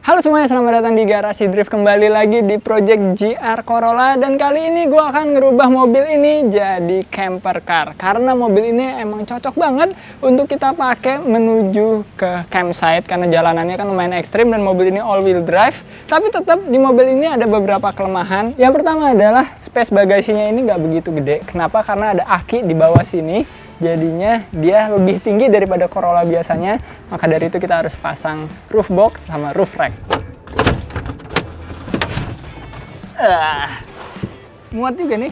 Halo semuanya, selamat datang di Garasi Drift. Kembali lagi di Project GR Corolla. Dan kali ini gue akan ngerubah mobil ini jadi camper car. Karena mobil ini emang cocok banget untuk kita pakai menuju ke campsite. Karena jalanannya kan lumayan ekstrim dan mobil ini all wheel drive. Tapi tetap di mobil ini ada beberapa kelemahan. Yang pertama adalah space bagasinya ini nggak begitu gede. Kenapa? Karena ada aki di bawah sini. Jadinya dia lebih tinggi daripada Corolla biasanya. Maka dari itu kita harus pasang roof box sama roof rack. Muat juga nih.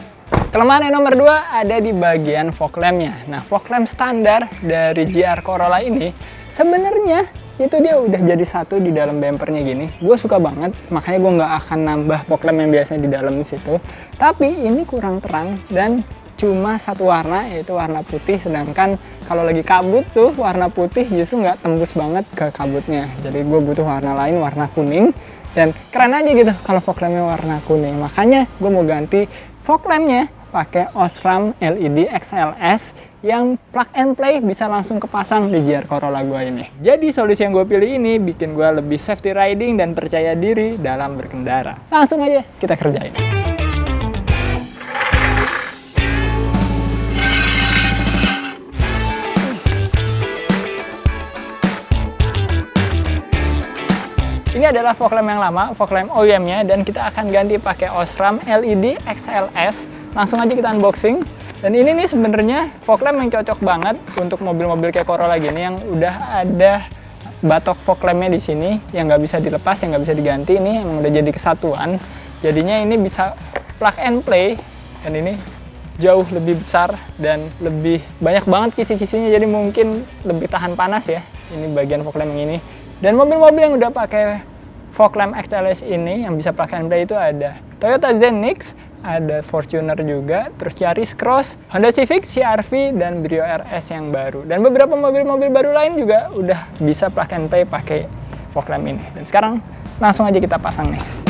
Kelemahan yang nomor 2 ada di bagian fog lampnya. Nah, fog lamp standar dari GR Corolla ini sebenarnya itu dia udah jadi satu di dalam bumpernya gini. Gue suka banget, makanya gue nggak akan nambah fog lamp yang biasanya di dalam situ. Tapi ini kurang terang dan cuma satu warna, yaitu warna putih. Sedangkan kalau lagi kabut tuh warna putih justru nggak tembus banget ke kabutnya. Jadi gue butuh warna lain, warna kuning. Dan keren aja gitu kalau fog lampnya warna kuning. Makanya gue mau ganti fog lampnya pakai Osram LED XLS yang plug and play, bisa langsung kepasang di GR Corolla gue ini. Jadi solusi yang gue pilih ini bikin gue lebih safety riding dan percaya diri dalam berkendara. Langsung aja kita kerjain. Ini adalah fog lamp yang lama, fog lamp OEM-nya, dan kita akan ganti pakai Osram LED XLS. Langsung aja kita unboxing. Dan ini nih sebenarnya fog lamp yang cocok banget untuk mobil-mobil kayak Corolla gini yang udah ada batok fog lamp-nya di sini yang nggak bisa dilepas, yang nggak bisa diganti. Ini emang udah jadi kesatuan. Jadinya ini bisa plug and play, dan ini jauh lebih besar dan lebih banyak banget kisi-kisinya, jadi mungkin lebih tahan panas ya. Ini bagian fog lamp yang ini. Dan mobil-mobil yang udah pakai fog lamp XLS ini yang bisa plug and play itu ada Toyota Zenix, ada Fortuner juga, terus Yaris Cross, Honda Civic, CR-V, dan Brio RS yang baru. Dan beberapa mobil-mobil baru lain juga udah bisa plug and play pakai fog lamp ini. Dan sekarang langsung aja kita pasang nih.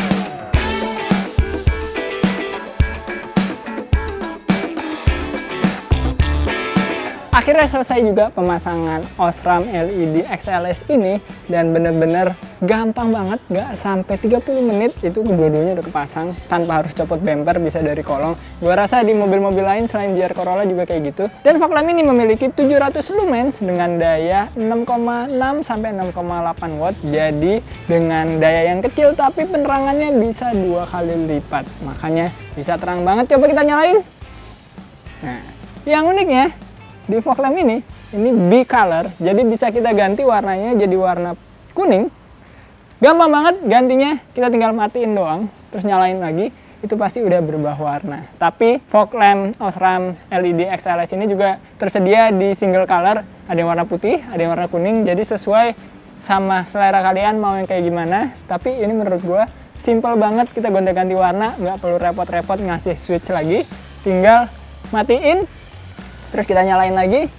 Akhirnya selesai juga pemasangan Osram LED XLS ini, dan bener-bener gampang banget, nggak sampai 30 menit itu kedua-duanya udah kepasang tanpa harus copot bumper, bisa dari kolong. Gua rasa di mobil-mobil lain selain GR Corolla juga kayak gitu. Dan fog lamp ini memiliki 700 lumens dengan daya 6,6 sampai 6,8 watt. Jadi dengan daya yang kecil tapi penerangannya bisa 2 kali lipat. Makanya bisa terang banget. Coba kita nyalain. Nah, yang uniknya di fog lamp ini B-color, jadi bisa kita ganti warnanya jadi warna kuning. Gampang banget gantinya, kita tinggal matiin doang, terus nyalain lagi, itu pasti udah berubah warna. Tapi fog lamp Osram LED XLS ini juga tersedia di single color, ada yang warna putih, ada yang warna kuning, jadi sesuai sama selera kalian mau yang kayak gimana. Tapi ini menurut gua simple banget, kita gonta-ganti warna, nggak perlu repot-repot ngasih switch lagi, tinggal matiin, terus kita nyalain lagi,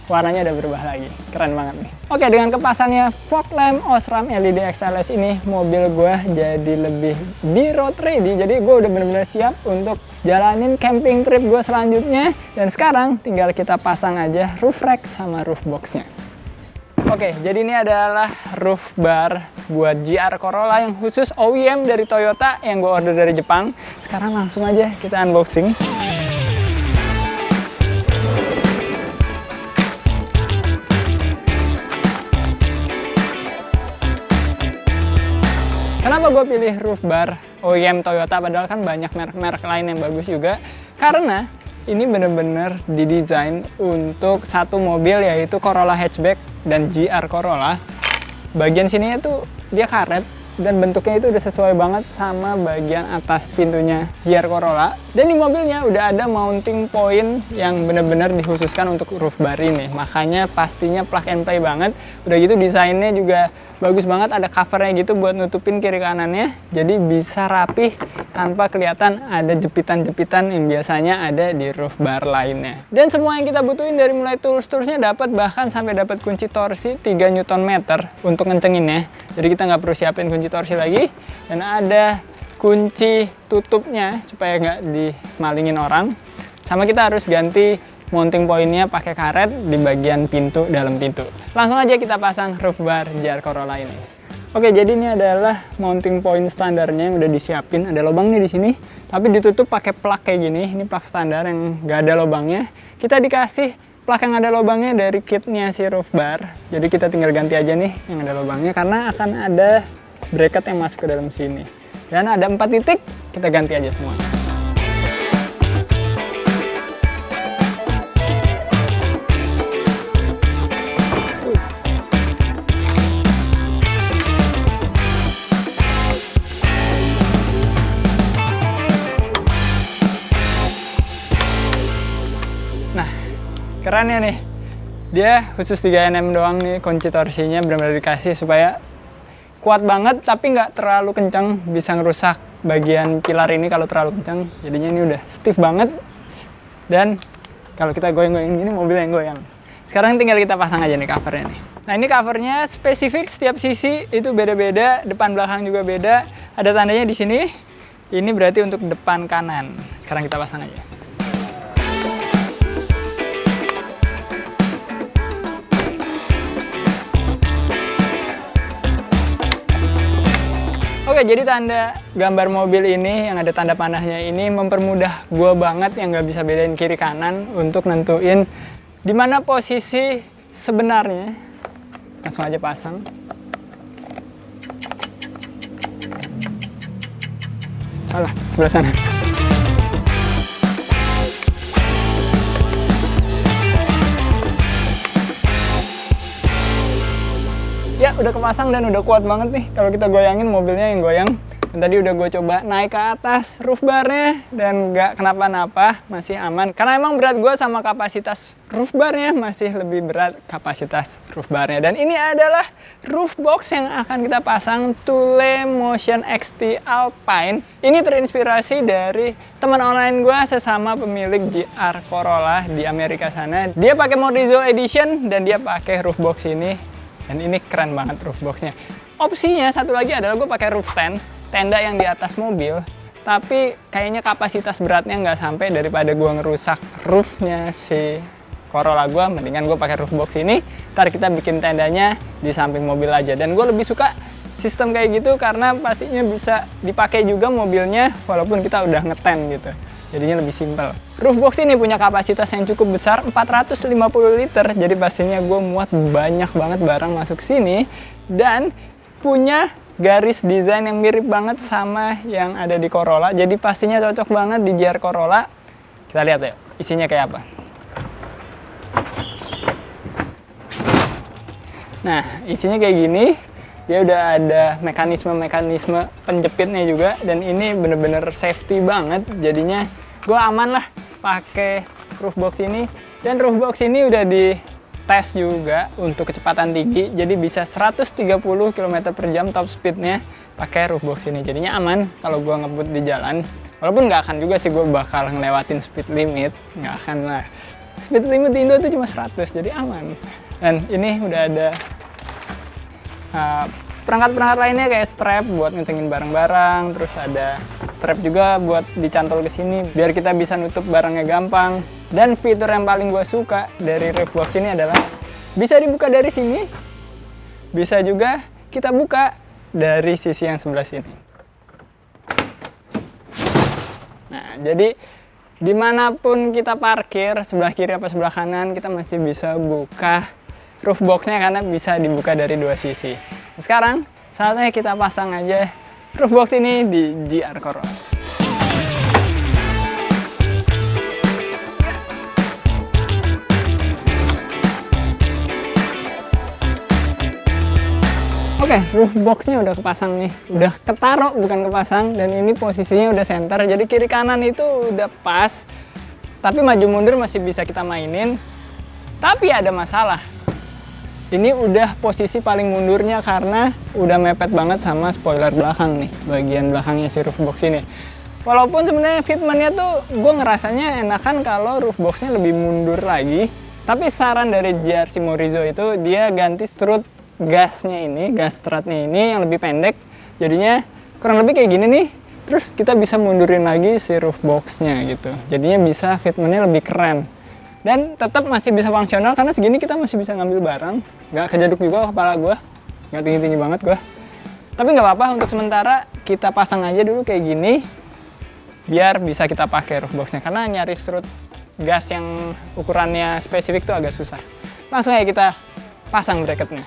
warnanya udah berubah lagi. Keren banget nih. Oke, dengan kepasangnya fog lamp Osram LED XLS ini, mobil gue jadi lebih di road ready. Jadi gue udah bener-bener siap untuk jalanin camping trip gue selanjutnya. Dan sekarang tinggal kita pasang aja roof rack sama roof boxnya. Oke, jadi ini adalah roof bar buat GR Corolla yang khusus OEM dari Toyota yang gue order dari Jepang. Sekarang langsung aja kita unboxing. Kenapa gue pilih roof bar OEM Toyota padahal kan banyak merek-merek lain yang bagus juga? Karena ini bener-bener didesain untuk satu mobil, yaitu Corolla hatchback dan GR Corolla. Bagian sini itu dia karet dan bentuknya itu udah sesuai banget sama bagian atas pintunya GR Corolla. Dan di mobilnya udah ada mounting point yang bener-bener dikhususkan untuk roof bar ini. Makanya pastinya plug and play banget. Udah gitu desainnya juga bagus banget, ada covernya gitu buat nutupin kiri kanannya, jadi bisa rapih tanpa kelihatan ada jepitan-jepitan yang biasanya ada di roof bar lainnya. Dan semua yang kita butuhin dari mulai tools-toolsnya dapat, bahkan sampai dapat kunci torsi 3 Nm untuk ngencenginnya. Jadi kita nggak perlu siapin kunci torsi lagi, dan ada kunci tutupnya supaya nggak dimalingin orang. Sama kita harus ganti mounting pointnya pakai karet di bagian pintu, dalam pintu. Langsung aja kita pasang roof bar GR Corolla ini. Oke, jadi ini adalah mounting point standarnya yang udah disiapin. Ada lubangnya di sini, tapi ditutup pakai plak kayak gini. Ini plak standar yang nggak ada lubangnya. Kita dikasih plak yang ada lubangnya dari kitnya si roof bar. Jadi kita tinggal ganti aja nih yang ada lubangnya, karena akan ada bracket yang masuk ke dalam sini. Dan ada 4 titik, kita ganti aja semua. Keren ya nih, dia khusus 3 mm doang nih, kunci torsinya benar-benar dikasih supaya kuat banget tapi nggak terlalu kencang, bisa ngerusak bagian pilar ini kalau terlalu kencang. Jadinya ini udah stiff banget, dan kalau kita goyang-goyang gini mobil yang goyang. Sekarang tinggal kita pasang aja nih covernya nih. Nah, ini covernya spesifik, setiap sisi itu beda-beda, depan belakang juga beda. Ada tandanya di sini, ini berarti untuk depan kanan. Sekarang kita pasang aja. Oke, jadi tanda gambar mobil ini yang ada tanda panahnya ini mempermudah gue banget yang nggak bisa bedain kiri kanan untuk nentuin di mana posisi sebenarnya. Langsung aja pasang. Salah, sebelah sana. Ya, udah kepasang dan udah kuat banget nih. Kalau kita goyangin, mobilnya yang goyang. Dan tadi udah gue coba naik ke atas roof barnya dan nggak kenapa-napa, masih aman. Karena emang berat gue sama kapasitas roof barnya masih lebih berat kapasitas roof barnya. Dan ini adalah roof box yang akan kita pasang, Thule Motion XT Alpine. Ini terinspirasi dari teman online gue, sesama pemilik GR Corolla di Amerika sana. Dia pakai Morizo Edition dan dia pakai roof box ini. Dan ini keren banget roof boxnya. Opsinya satu lagi adalah gue pakai roof tent, tenda yang di atas mobil. Tapi kayaknya kapasitas beratnya nggak sampai, daripada gue ngerusak roofnya si Corolla gue. Mendingan gue pakai roof box ini. Ntar kita bikin tendanya di samping mobil aja. Dan gue lebih suka sistem kayak gitu karena pastinya bisa dipakai juga mobilnya walaupun kita udah ngetent gitu. Jadinya lebih simpel. Roof box ini punya kapasitas yang cukup besar, 450 liter. Jadi pastinya gue muat banyak banget barang masuk sini. Dan punya garis desain yang mirip banget sama yang ada di Corolla. Jadi pastinya cocok banget di GR Corolla. Kita lihat ya, isinya kayak apa. Nah, isinya kayak gini. Dia udah ada mekanisme-mekanisme penjepitnya juga, dan ini bener-bener safety banget. Jadinya gue aman lah pakai roof box ini. Dan roof box ini udah dites juga untuk kecepatan tinggi, jadi bisa 130 km/jam top speednya pakai roof box ini. Jadinya aman kalau gue ngebut di jalan. Walaupun nggak akan juga sih gue bakal ngelewatin speed limit, nggak akan lah. Speed limit di Indo itu cuma 100, jadi aman. Dan ini udah ada perangkat-perangkat lainnya kayak strap buat ngentengin barang-barang, terus ada strap juga buat dicantol ke sini biar kita bisa nutup barangnya gampang. Dan fitur yang paling gue suka dari roof box ini adalah bisa dibuka dari sini, bisa juga kita buka dari sisi yang sebelah sini. Nah, jadi dimanapun kita parkir, sebelah kiri apa sebelah kanan, kita masih bisa buka roof boxnya karena bisa dibuka dari 2 sisi. Nah, sekarang saatnya kita pasang aja roof box ini di GR Corolla. Oke, roof boxnya udah kepasang nih, udah ketaruh bukan kepasang, dan ini posisinya udah center, jadi kiri kanan itu udah pas. Tapi maju mundur masih bisa kita mainin. Tapi ada masalah. Ini udah posisi paling mundurnya karena udah mepet banget sama spoiler belakang nih, bagian belakangnya si roof box ini. Walaupun sebenarnya fitmentnya tuh gue ngerasanya enakan kalau roof boxnya lebih mundur lagi. Tapi saran dari JRC Morizo itu dia ganti strut gasnya ini, gas strutnya ini yang lebih pendek. Jadinya kurang lebih kayak gini nih. Terus kita bisa mundurin lagi si roof boxnya gitu. Jadinya bisa fitmentnya lebih keren. Dan tetap masih bisa fungsional karena segini kita masih bisa ngambil barang. Nggak kejeduk juga kepala gue. Nggak tinggi-tinggi banget gue. Tapi nggak apa-apa, untuk sementara kita pasang aja dulu kayak gini, biar bisa kita pakai roof boxnya. Karena nyari strut gas yang ukurannya spesifik tuh agak susah. Langsung aja kita pasang bracketnya.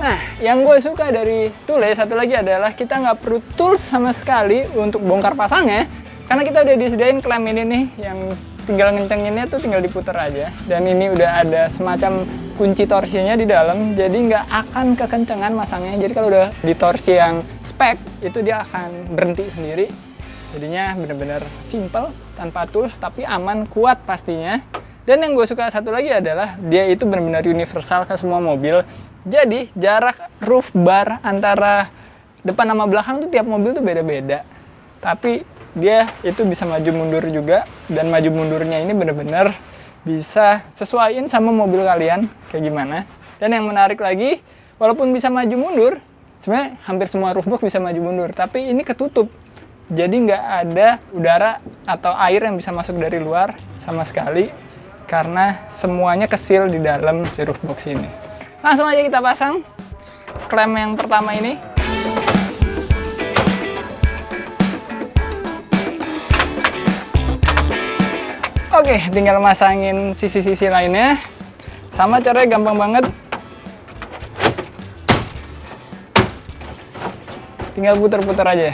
Nah, yang gue suka dari Thule satu lagi adalah kita nggak perlu tools sama sekali untuk bongkar pasangnya, karena kita udah disediain klem ini nih, yang tinggal ngencenginnya tuh tinggal diputer aja. Dan ini udah ada semacam kunci torsinya di dalam, jadi nggak akan kekencengan masangnya. Jadi kalau udah di torsi yang spek, itu dia akan berhenti sendiri. Jadinya bener-bener simple, tanpa tools, tapi aman, kuat pastinya. Dan yang gue suka satu lagi adalah dia itu benar-benar universal ke semua mobil. Jadi jarak roof bar antara depan sama belakang tuh tiap mobil tuh beda-beda. Tapi dia itu bisa maju mundur juga, dan maju mundurnya ini benar-benar bisa sesuaiin sama mobil kalian kayak gimana. Dan yang menarik lagi, walaupun bisa maju mundur, sebenarnya hampir semua roof box bisa maju mundur, tapi ini ketutup. Jadi nggak ada udara atau air yang bisa masuk dari luar sama sekali, karena semuanya kesil di dalam si roof box ini. Langsung aja kita pasang klem yang pertama ini. Oke, tinggal masangin sisi-sisi lainnya. Sama caranya gampang banget. Tinggal puter-puter aja.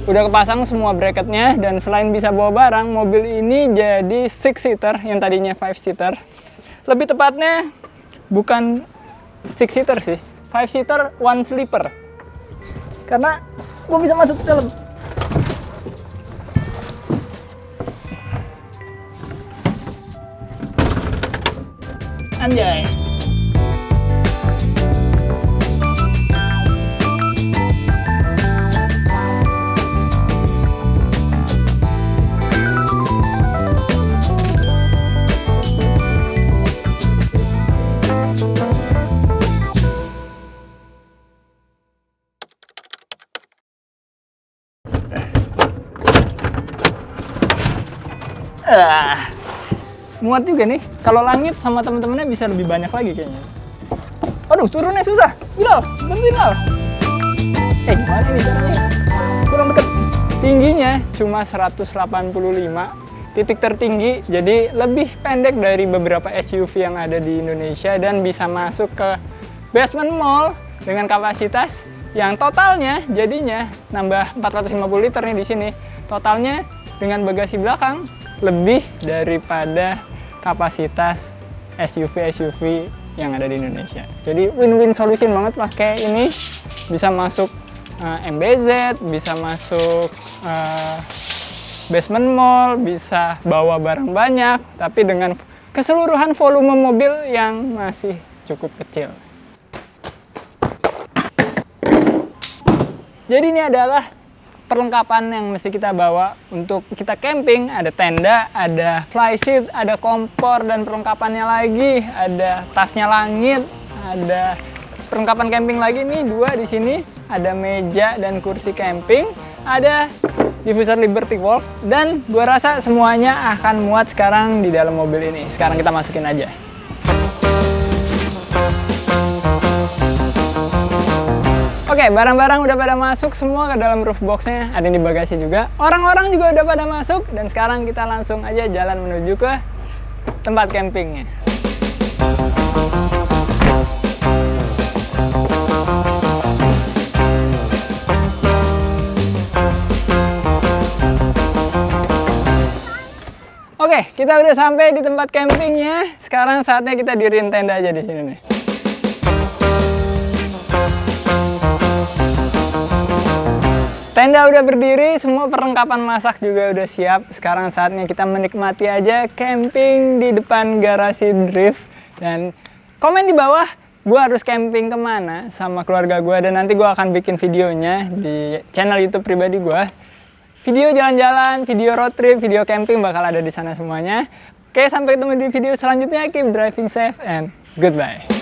Udah kepasang semua bracketnya, dan selain bisa bawa barang, mobil ini jadi 6-seater yang tadinya 5-seater. Lebih tepatnya bukan 6-seater sih, 5-seater 1 sleeper. Karena gue bisa masuk ke dalam. Anjay. Muat juga nih. Kalau langit sama temen-temennya bisa lebih banyak lagi kayaknya. Aduh, turunnya susah. Bilal, bantuin Bilal. Gimana ini caranya? Kurang deket. Tingginya cuma 185, titik tertinggi, jadi lebih pendek dari beberapa SUV yang ada di Indonesia, dan bisa masuk ke basement mall dengan kapasitas yang totalnya jadinya nambah 450 liter nih di sini. Totalnya dengan bagasi belakang lebih daripada kapasitas SUV yang ada di Indonesia. Jadi win-win solution banget pakai ini. Bisa masuk MBZ, bisa masuk basement mall, bisa bawa barang banyak, tapi dengan keseluruhan volume mobil yang masih cukup kecil. Jadi ini adalah perlengkapan yang mesti kita bawa untuk kita camping. Ada tenda, ada flyseat, ada kompor, dan perlengkapannya lagi ada tasnya langit, ada perlengkapan camping lagi nih, 2 di sini. Ada meja dan kursi camping, ada diffuser Liberty Walk, dan gua rasa semuanya akan muat sekarang di dalam mobil ini. Sekarang kita masukin aja. Oke, barang-barang udah pada masuk semua ke dalam roof box-nya, ada di bagasi juga. Orang-orang juga udah pada masuk, dan sekarang kita langsung aja jalan menuju ke tempat campingnya. Oke, kita udah sampai di tempat campingnya. Sekarang saatnya kita diriin tenda aja di sini nih. Tenda udah berdiri, semua perlengkapan masak juga udah siap. Sekarang saatnya kita menikmati aja camping di depan garasi Drift. Dan komen di bawah, gue harus camping kemana sama keluarga gue. Dan nanti gue akan bikin videonya di channel YouTube pribadi gue. Video jalan-jalan, video road trip, video camping bakal ada di sana semuanya. Oke, sampai ketemu di video selanjutnya. Keep driving safe and goodbye.